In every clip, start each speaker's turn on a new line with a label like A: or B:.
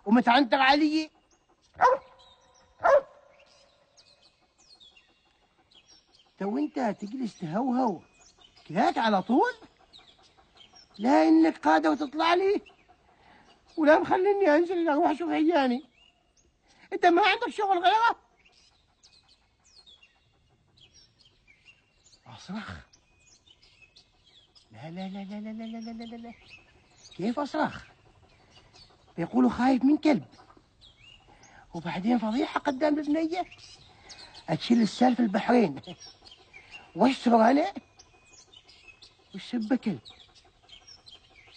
A: ومتعنتر علي. تو انت تجلس تهوهو كذاك على طول؟ لا انك قادة وتطلع لي ولا مخليني انزل اروح اشوف عياني. انت ما عندك شغل غيره؟ اصرخ؟ لا لا لا لا لا لا لا لا لا، كيف اصرخ؟ بيقولوا خايف من كلب، وبعدين فضيحة قدام البنية اشيل السال في البحرين واشتغل انا والسب كلب.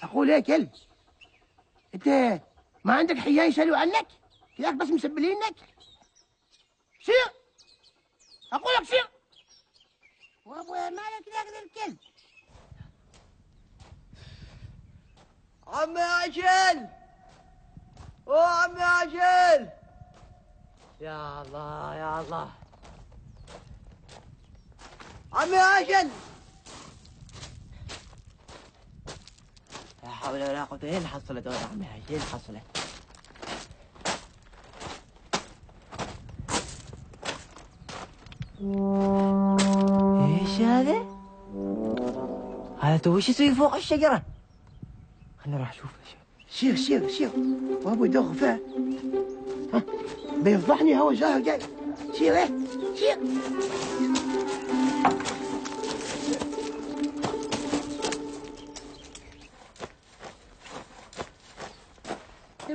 A: اقول ايه كلب؟ انت ما عندك حياة يسألوا عنك؟ كذاك بس مسبلينك؟ سير، اقول لك سير. وابويا مالك كذاك ذا الكلب؟
B: عمي عجل، عمي عجل. يا الله يا الله، عمي عجل. لا حول ولا قوة. ايه اللي حصلت يا عمي عجل؟ ايه اللي حصلت؟ ايش هذا؟ هذا تو وش يسوي فوق الشجرة؟ خلنا نروح نشوف.
A: سير سير سير، وابو يدوخ فيها. ها بيفضحني هو زاهر جاي. سير ايه سير.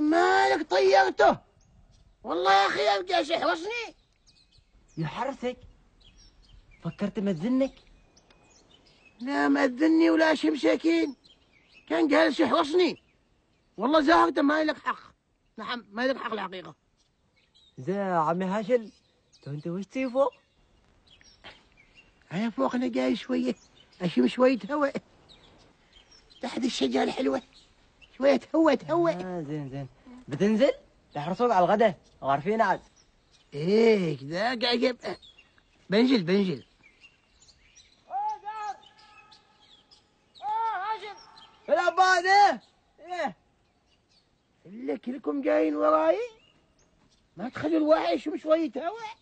A: مالك طيرته؟ والله يا اخي ارجع يحرسني.
B: يحرسك؟ فكرت مأذنك؟
A: لا ما اذني ولا شي مساكين، كان جالس يحرسني. والله زاهر انت ما لك حق. نعم ما لك حق الحقيقة.
B: زين يا عمي هاشل، انت وش تسوي فوق؟
A: انا فوق انا جاي شوية اشم شوية هواء تحت الشجرة الحلوة، شوية هواء.
B: زين زين، بتنزل؟ تحرصوك على الغداء، عارفين عاد.
A: ايه كذا عجب. بنزل.
B: هاشم العباد. ايه
A: الا كلكم جايين وراي، ما تخلوا الواحد يشم شوية هواء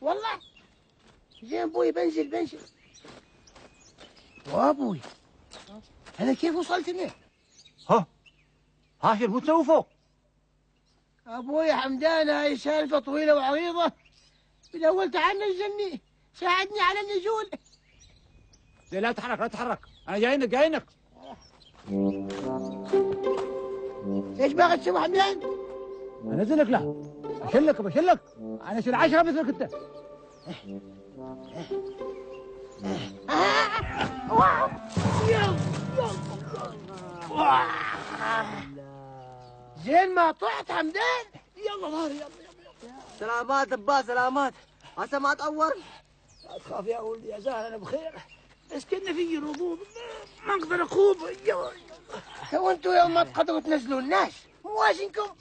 A: والله. زين ابوي بنزل. وابوي هذا كيف وصلت هنا؟
C: ها هاشم مو تسوي فوق؟
A: ابوي حمدان هاي سالفة طويلة وعريضة. بالاول تعال نزلني، ساعدني على النزول.
C: لا تتحرك، انا جاينك.
A: ايش باغي تسوي حمدان؟
C: انزلك؟ لا بشلك، انا اشيل 10 مثلك انت.
A: زين ما طحت حمدان. يلا ظهري يلا.
B: سلامات ابا، سلامات. هسه ما تعور؟
A: لا تخاف يا ولدي يا زهر، انا بخير. بس كنا في رضوض ما اقدر اخوض. تو انتوا يوم ما تقدروا تنزلوا الناس مو وازنكم.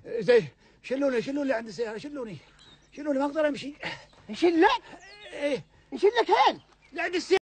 C: زي شلوني عند السيارة، شلوني ما اقدر امشي.
A: نشلك؟
C: ايه
A: نشلك هين؟
C: لعند السيارة.